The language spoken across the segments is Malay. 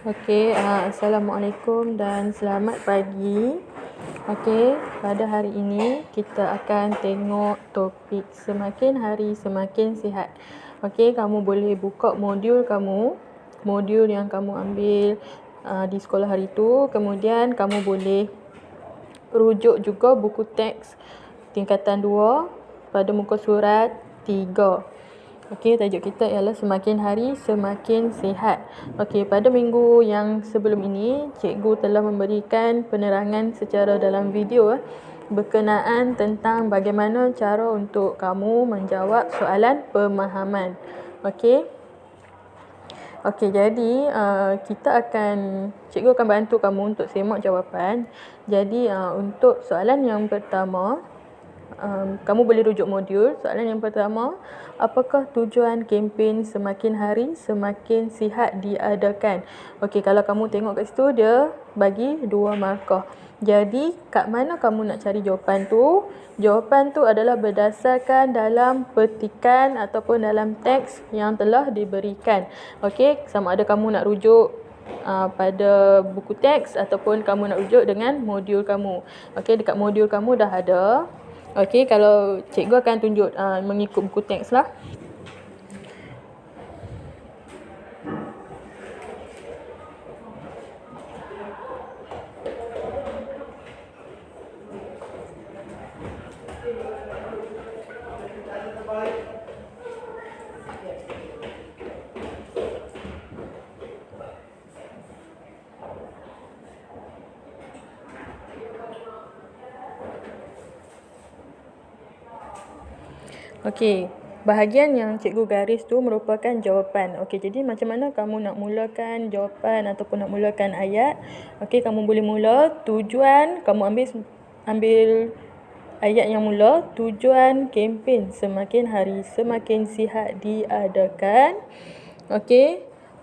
Assalamualaikum dan selamat pagi. Pada hari ini kita akan tengok topik semakin hari semakin sihat. Kamu boleh buka modul yang kamu ambil di sekolah hari itu. Kemudian kamu boleh rujuk juga buku teks tingkatan 2 pada muka surat 3. Tajuk kita ialah semakin hari semakin sihat. Pada minggu yang sebelum ini, cikgu telah memberikan penerangan secara dalam video berkenaan tentang bagaimana cara untuk kamu menjawab soalan pemahaman. Jadi cikgu akan bantu kamu untuk semak jawapan. Jadi untuk soalan yang pertama, kamu boleh rujuk modul. Soalan yang pertama, apakah tujuan kempen semakin hari semakin sihat diadakan? Kalau kamu tengok kat situ, dia bagi 2 markah. Jadi, kat mana kamu nak cari jawapan tu? Jawapan tu adalah berdasarkan dalam petikan ataupun dalam teks yang telah diberikan. Sama ada kamu nak rujuk pada buku teks ataupun kamu nak rujuk dengan modul kamu. Dekat modul kamu dah ada. Kalau cikgu akan tunjuk mengikut buku teks lah. Bahagian yang cikgu garis tu merupakan jawapan. Jadi macam mana kamu nak mulakan jawapan ataupun nak mulakan ayat? Kamu boleh mula tujuan, kamu ambil ayat yang mula. Tujuan kempen semakin hari semakin sihat diadakan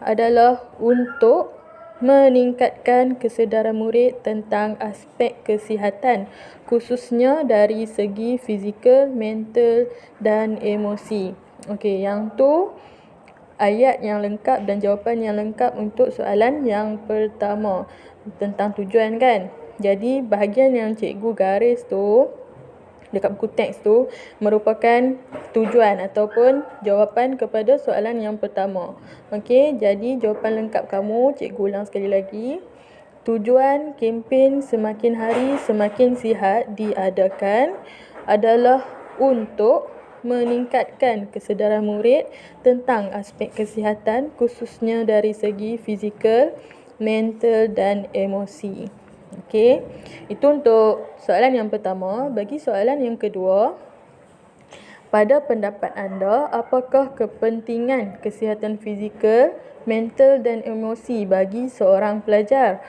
adalah untuk meningkatkan kesedaran murid tentang aspek kesihatan, khususnya dari segi fizikal, mental dan emosi. Yang tu ayat yang lengkap dan jawapan yang lengkap untuk soalan yang pertama tentang tujuan kan. Jadi bahagian yang cikgu garis tu dekat buku teks tu merupakan tujuan ataupun jawapan kepada soalan yang pertama. Jadi jawapan lengkap kamu, cikgu ulang sekali lagi. Tujuan kempen semakin hari semakin sihat diadakan adalah untuk meningkatkan kesedaran murid tentang aspek kesihatan, khususnya dari segi fizikal, mental dan emosi. Itu untuk soalan yang pertama. Bagi soalan yang kedua, pada pendapat anda, apakah kepentingan kesihatan fizikal, mental dan emosi bagi seorang pelajar?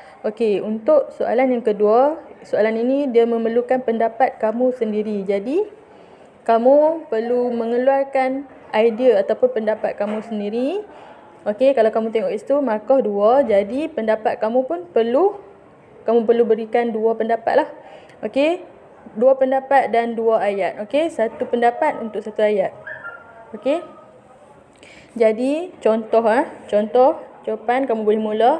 Untuk soalan yang kedua, soalan ini dia memerlukan pendapat kamu sendiri. Jadi, kamu perlu mengeluarkan idea ataupun pendapat kamu sendiri. Kalau kamu tengok itu, markah 2. Jadi, pendapat kamu pun perlu berikan 2 pendapat lah. 2 pendapat dan 2 ayat. 1 pendapat untuk 1 ayat. Jadi, contoh jawapan kamu boleh mula.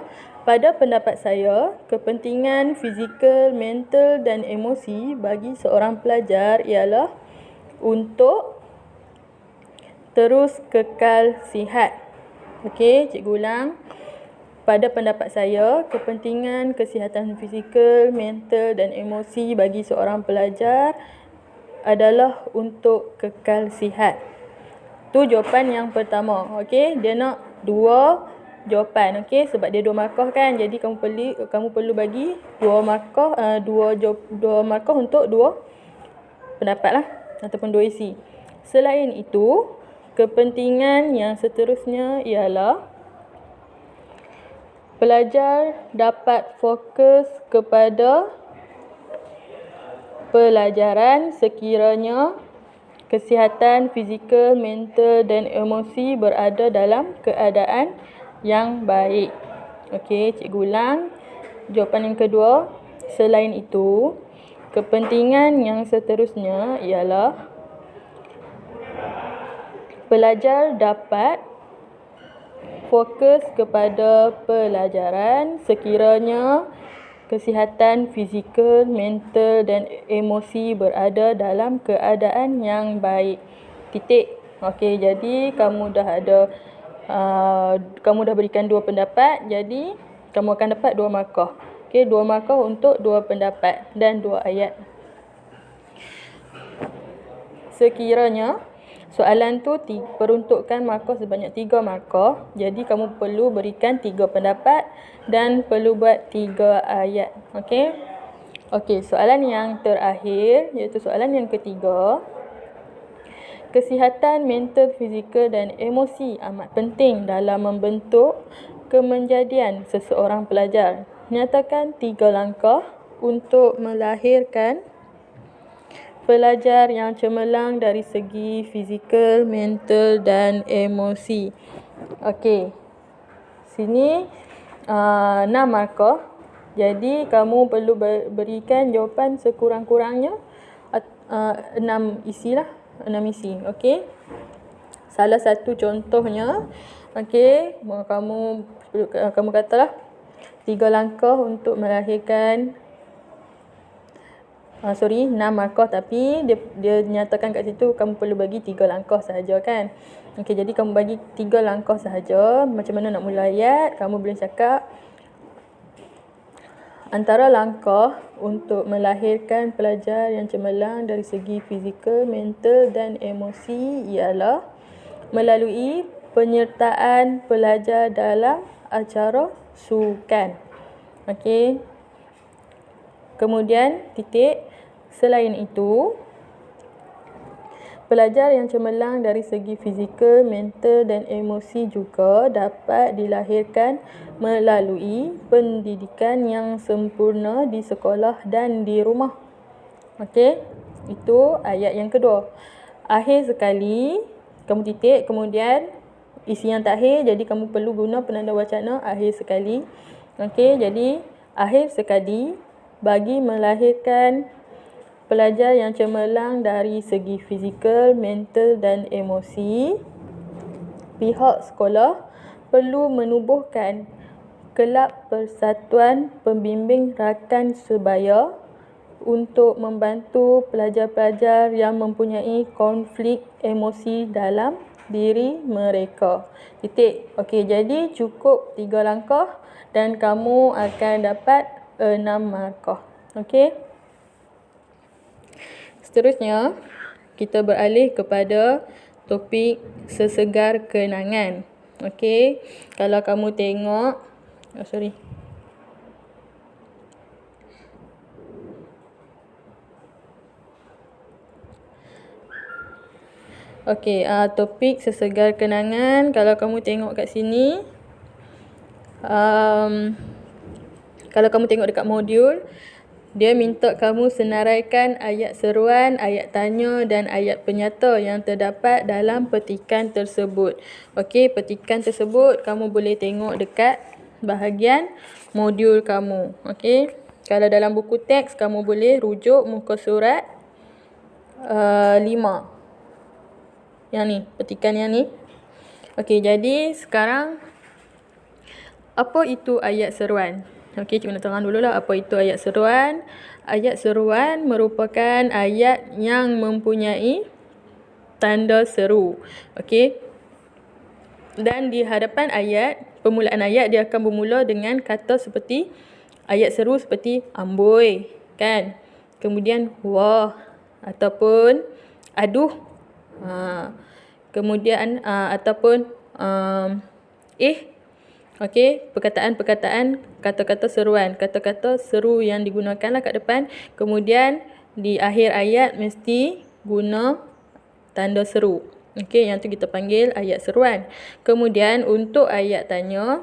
Pada pendapat saya, kepentingan fizikal, mental dan emosi bagi seorang pelajar ialah untuk terus kekal sihat. Cikgu ulang. Pada pendapat saya, kepentingan kesihatan fizikal, mental dan emosi bagi seorang pelajar adalah untuk kekal sihat. Tu jawapan yang pertama. Dia nak 2 jawapan. Sebab dia 2 markah kan. Jadi kamu perlu bagi 2 markah, 2 markah untuk 2 pendapat lah ataupun 2 isi. Selain itu, kepentingan yang seterusnya ialah pelajar dapat fokus kepada pelajaran sekiranya kesihatan fizikal, mental dan emosi berada dalam keadaan yang baik. Cikgu ulang. Jawapan yang kedua, selain itu, kepentingan yang seterusnya ialah pelajar dapat fokus kepada pelajaran sekiranya kesihatan fizikal, mental dan emosi berada dalam keadaan yang baik. Titik. Okey, jadi kamu dah berikan 2 pendapat, jadi kamu akan dapat 2 markah. Okey, 2 markah untuk 2 pendapat dan 2 ayat. Sekiranya soalan tu peruntukkan markah sebanyak 3 markah, jadi kamu perlu berikan 3 pendapat dan perlu buat 3 ayat. Okey? Okey, soalan yang terakhir iaitu soalan yang ketiga. Kesihatan mental, fizikal dan emosi amat penting dalam membentuk kemenjadian seseorang pelajar. Nyatakan 3 langkah untuk melahirkan pelajar yang cemerlang dari segi fizikal, mental dan emosi. Okey. Sini 6 markah. Jadi kamu perlu berikan jawapan sekurang-kurangnya 6 isi lah. 6 isi. Okey. Salah satu contohnya, okey, kamu katalah 3 langkah untuk melahirkan 6 markah, tapi dia nyatakan kat situ kamu perlu bagi 3 langkah sahaja kan. Okey, jadi kamu bagi 3 langkah sahaja. Macam mana nak mula ayat? Kamu boleh cakap antara langkah untuk melahirkan pelajar yang cemerlang dari segi fizikal, mental dan emosi ialah melalui penyertaan pelajar dalam acara sukan. Okey. Kemudian titik. Selain itu, pelajar yang cemerlang dari segi fizikal, mental dan emosi juga dapat dilahirkan melalui pendidikan yang sempurna di sekolah dan di rumah. Okey, itu ayat yang kedua. Akhir sekali, kamu titik, kemudian isi yang terakhir, jadi kamu perlu guna penanda wacana akhir sekali. Okey, jadi akhir sekali bagi melahirkan pelajar yang cemerlang dari segi fizikal, mental dan emosi, pihak sekolah perlu menubuhkan kelab persatuan pembimbing rakan sebaya untuk membantu pelajar-pelajar yang mempunyai konflik emosi dalam diri mereka. Titik. Okey, jadi cukup 3 langkah dan kamu akan dapat 6 markah. Okey. Seterusnya, kita beralih kepada topik sesegar kenangan. Okey, kalau kamu tengok, Okey, topik sesegar kenangan, kalau kamu tengok kat sini, kalau kamu tengok dekat modul, dia minta kamu senaraikan ayat seruan, ayat tanya dan ayat penyata yang terdapat dalam petikan tersebut. Okey, petikan tersebut kamu boleh tengok dekat bahagian modul kamu. Okey, kalau dalam buku teks kamu boleh rujuk muka surat 5. Yang ni, petikan yang ni. Okey, jadi sekarang apa itu ayat seruan? Okey, cikgu nak terang dululah apa itu ayat seruan. Ayat seruan merupakan ayat yang mempunyai tanda seru. Okey. Dan di hadapan ayat, permulaan ayat dia akan bermula dengan kata seperti ayat seru seperti amboi, kan? Kemudian wah ataupun aduh. Kemudian ataupun okey, perkataan-perkataan, kata-kata seruan, kata-kata seru yang digunakanlah kat depan. Kemudian di akhir ayat mesti guna tanda seru. Okey, yang tu kita panggil ayat seruan. Kemudian untuk ayat tanya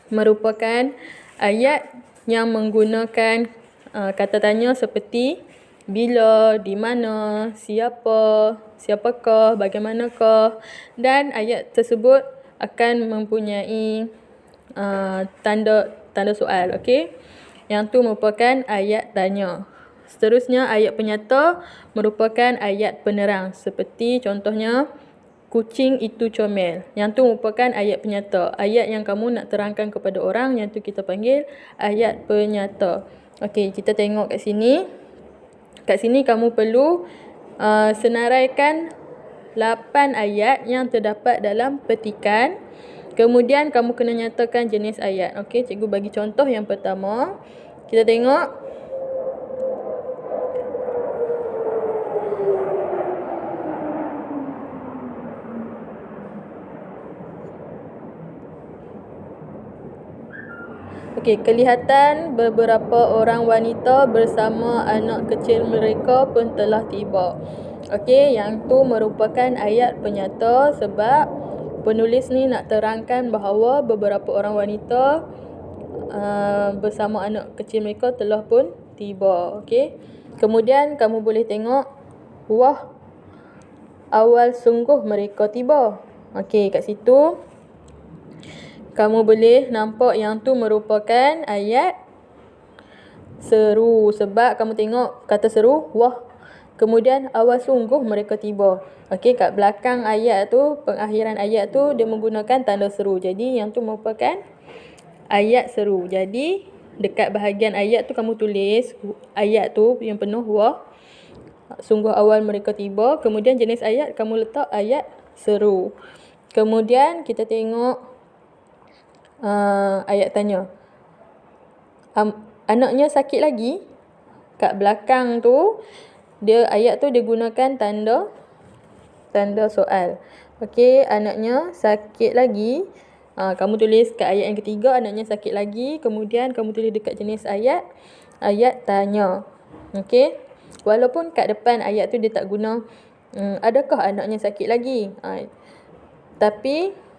merupakan ayat yang menggunakan kata tanya seperti bila, di mana, siapa, siapakah, bagaimanakah, dan ayat tersebut akan mempunyai tanda soal. Okey, yang tu merupakan ayat tanya. Seterusnya ayat penyata merupakan ayat penerang, seperti contohnya kucing itu comel. Yang tu merupakan ayat penyata. Ayat yang kamu nak terangkan kepada orang, yang tu kita panggil ayat penyata. Okey, kita tengok kat sini. Kat sini kamu perlu senaraikan 8 ayat yang terdapat dalam petikan. Kemudian kamu kena nyatakan jenis ayat. Okey, cikgu bagi contoh yang pertama. Kita tengok. Okey, kelihatan beberapa orang wanita bersama anak kecil mereka pun telah tiba. Okey, yang tu merupakan ayat penyata sebab penulis ni nak terangkan bahawa beberapa orang wanita bersama anak kecil mereka telah pun tiba. Okey. Kemudian kamu boleh tengok, wah, awal sungguh mereka tiba. Okey, kat situ kamu boleh nampak yang tu merupakan ayat seru. Sebab kamu tengok kata seru, wah. Kemudian awal sungguh mereka tiba. Okey, kat belakang ayat tu, pengakhiran ayat tu, dia menggunakan tanda seru. Jadi yang tu merupakan ayat seru. Jadi dekat bahagian ayat tu kamu tulis ayat tu yang penuh wah. Sungguh awal mereka tiba. Kemudian jenis ayat kamu letak ayat seru. Kemudian kita tengok ayat tanya. Anaknya sakit lagi? Kat belakang tu, ayat tu dia gunakan tanda soal. Okey, anaknya sakit lagi. Kamu tulis kat ayat yang ketiga, anaknya sakit lagi. Kemudian kamu tulis dekat jenis ayat tanya. Okey. Walaupun kat depan ayat tu dia tak guna adakah anaknya sakit lagi? Tapi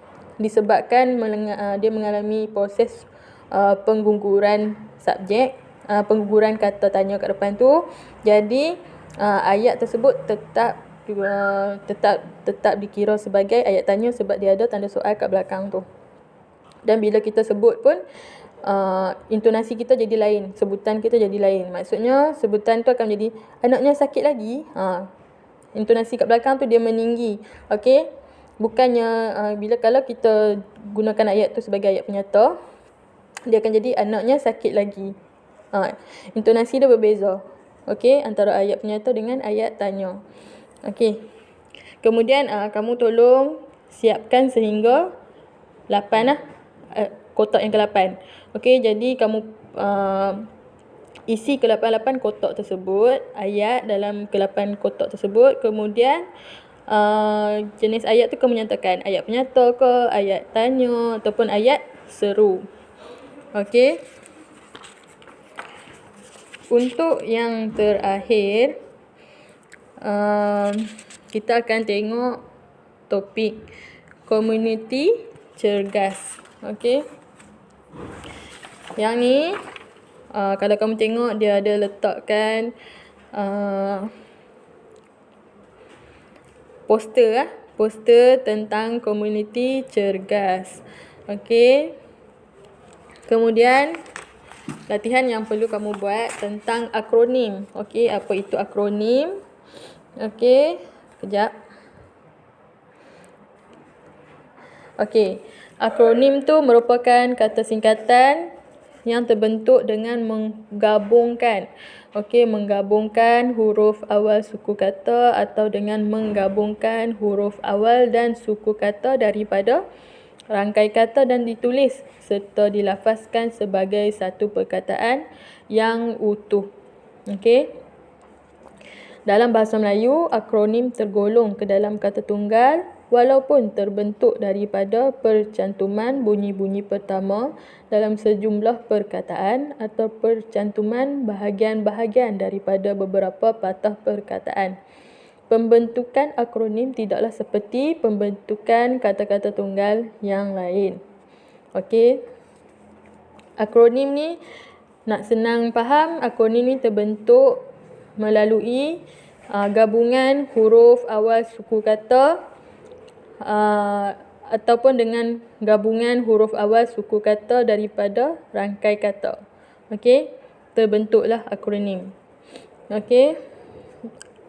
disebabkan dia mengalami proses pengguguran subjek, pengguguran kata tanya kat depan tu, jadi ayat tersebut tetap dikira sebagai ayat tanya sebab dia ada tanda soal kat belakang tu. Dan bila kita sebut pun intonasi kita jadi lain, sebutan kita jadi lain. Maksudnya sebutan tu akan jadi anaknya sakit lagi. Intonasi kat belakang tu dia meninggi. Okey. Bukannya kalau kita gunakan ayat tu sebagai ayat penyata, dia akan jadi anaknya sakit lagi. Intonasi dia berbeza. Okey, antara ayat penyata dengan ayat tanya. Okey. Kemudian kamu tolong siapkan sehingga 8 lah. Kotak yang ke-8. Okey, jadi kamu isi ke-8 kotak tersebut, ayat dalam ke-8 kotak tersebut. Kemudian jenis ayat tu kamu nyatakan ayat penyata ke, ayat tanya ataupun ayat seru. Okey. Untuk yang terakhir, kita akan tengok topik komuniti cergas. Okey. Yang ni kalau kamu tengok dia ada letakkan poster tentang komuniti cergas. Okey. Kemudian latihan yang perlu kamu buat tentang akronim. Okey, apa itu akronim? Okey, kejap. Okey, akronim tu merupakan kata singkatan yang terbentuk dengan menggabungkan. Okey, menggabungkan huruf awal suku kata atau dengan menggabungkan huruf awal dan suku kata daripada rangkai kata dan ditulis serta dilafazkan sebagai satu perkataan yang utuh. Okey. Dalam bahasa Melayu, akronim tergolong ke dalam kata tunggal walaupun terbentuk daripada percantuman bunyi-bunyi pertama dalam sejumlah perkataan atau percantuman bahagian-bahagian daripada beberapa patah perkataan. Pembentukan akronim tidaklah seperti pembentukan kata-kata tunggal yang lain. Okey. Akronim ni nak senang faham, akronim ni terbentuk melalui gabungan huruf awal suku kata ataupun dengan gabungan huruf awal suku kata daripada rangkai kata. Okey, terbentuklah akronim. Okey.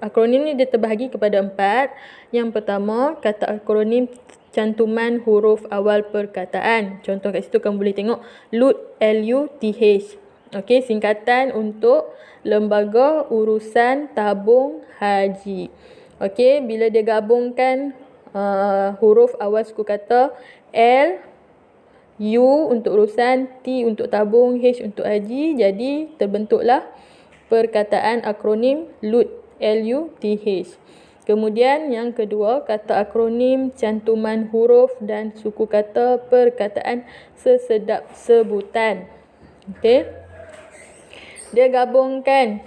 akronim ni dia terbahagi kepada 4. Yang pertama, kata akronim cantuman huruf awal perkataan. Contoh kat situ kamu boleh tengok LUTH, LUTH. Okey, singkatan untuk Lembaga Urusan Tabung Haji. Okey, bila dia gabungkan huruf awal suku kata L, U untuk urusan, T untuk tabung, H untuk haji, jadi terbentuklah perkataan akronim LUTH, LUTH. Kemudian yang kedua, kata akronim cantuman huruf dan suku kata perkataan sesedap sebutan. Okey. Dia gabungkan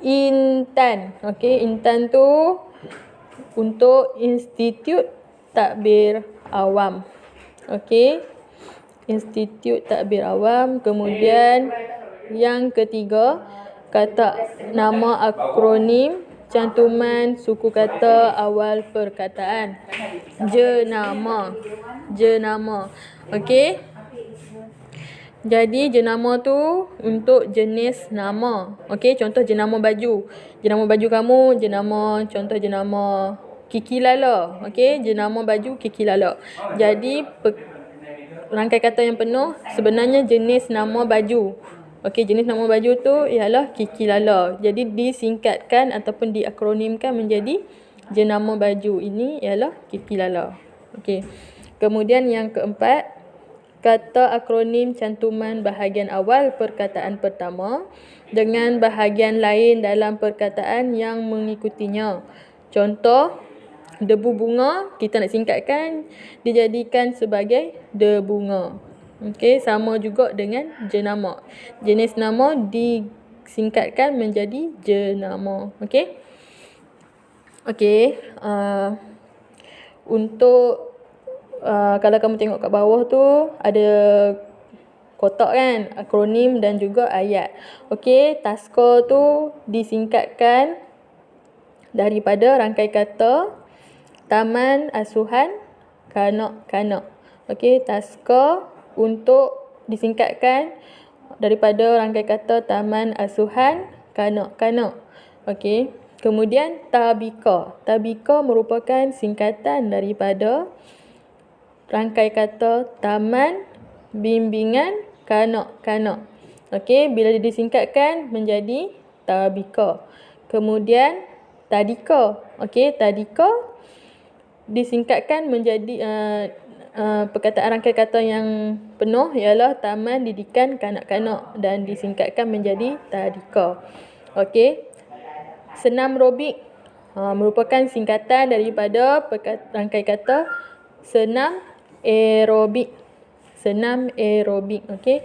INTAN. Okey, INTAN tu untuk Institut Takbir Awam. Okey. Institut Takbir Awam. Kemudian yang ketiga, kata nama akronim cantuman suku kata awal perkataan. Jenama. Jenama. Okey. Jadi jenama tu untuk jenis nama. Okey, contoh jenama baju. Jenama baju kamu, contoh jenama Kiki Lala. Okey, jenama baju Kiki Lala. Jadi rangkai kata yang penuh sebenarnya jenis nama baju. Okey, jenis nama baju tu ialah Kiki Lala. Jadi disingkatkan ataupun diakronimkan menjadi jenama baju. Ini ialah Kiki Lala. Okey. Kemudian yang keempat, kata akronim cantuman bahagian awal perkataan pertama dengan bahagian lain dalam perkataan yang mengikutinya. Contoh, debu bunga, kita nak singkatkan, dijadikan sebagai debunga. Okey, sama juga dengan jenama. Jenis nama disingkatkan menjadi jenama. Okey. Okey, untuk kalau kamu tengok kat bawah tu ada kotak kan, akronim dan juga ayat. Okey, TASCA tu disingkatkan daripada rangkai kata Taman Asuhan Kanak-kanak. Okey, TASCA untuk disingkatkan daripada rangkai kata Taman Asuhan Kanak-kanak. Okey. Kemudian Tabika. Tabika merupakan singkatan daripada rangkai kata Taman Bimbingan Kanak-kanak. Okey, bila disingkatkan menjadi Tabika. Kemudian Tadika. Okey, Tadika disingkatkan menjadi perkataan rangkai kata yang penuh ialah Taman Didikan Kanak-kanak dan disingkatkan menjadi Tadika. Okey. Senam robik merupakan singkatan daripada rangkai kata senam aerobik. Senam aerobik. Okey.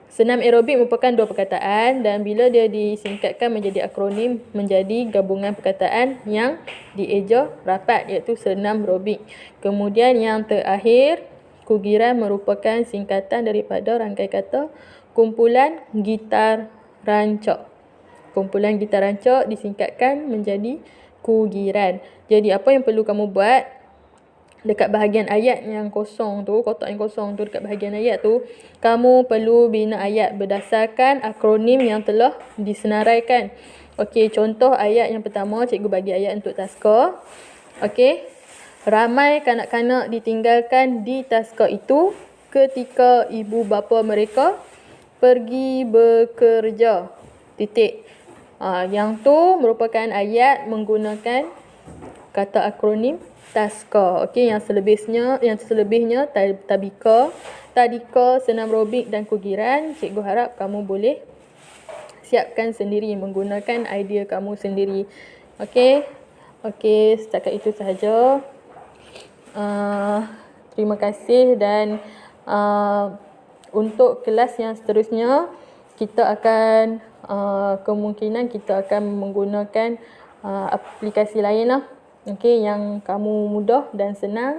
Senam aerobik merupakan dua perkataan dan bila dia disingkatkan menjadi akronim menjadi gabungan perkataan yang dieja rapat iaitu senam robik. Kemudian yang terakhir, kugiran merupakan singkatan daripada rangkai kata kumpulan gitar rancak. Kumpulan gitar rancak disingkatkan menjadi kugiran. Jadi apa yang perlu kamu buat dekat bahagian ayat yang kosong tu, kotak yang kosong tu, dekat bahagian ayat tu, kamu perlu bina ayat berdasarkan akronim yang telah disenaraikan. Okey, contoh ayat yang pertama, cikgu bagi ayat untuk TASCA. Okey. Ramai kanak-kanak ditinggalkan di TASCA itu ketika ibu bapa mereka pergi bekerja. Titik. Yang tu merupakan ayat menggunakan kata akronim TASCA. Okey, yang selebihnya Tabika, Tadika, senam robik dan kugiran, cikgu harap kamu boleh siapkan sendiri menggunakan idea kamu sendiri. Okey. Okey, setakat itu sahaja. Terima kasih dan untuk kelas yang seterusnya kita akan kemungkinan kita akan menggunakan aplikasi lain lah. Okey, yang kamu mudah dan senang.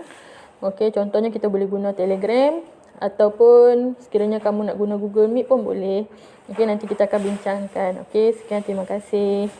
Okey, contohnya kita boleh guna Telegram ataupun sekiranya kamu nak guna Google Meet pun boleh. Okey, nanti kita akan bincangkan. Okey, sekian, terima kasih.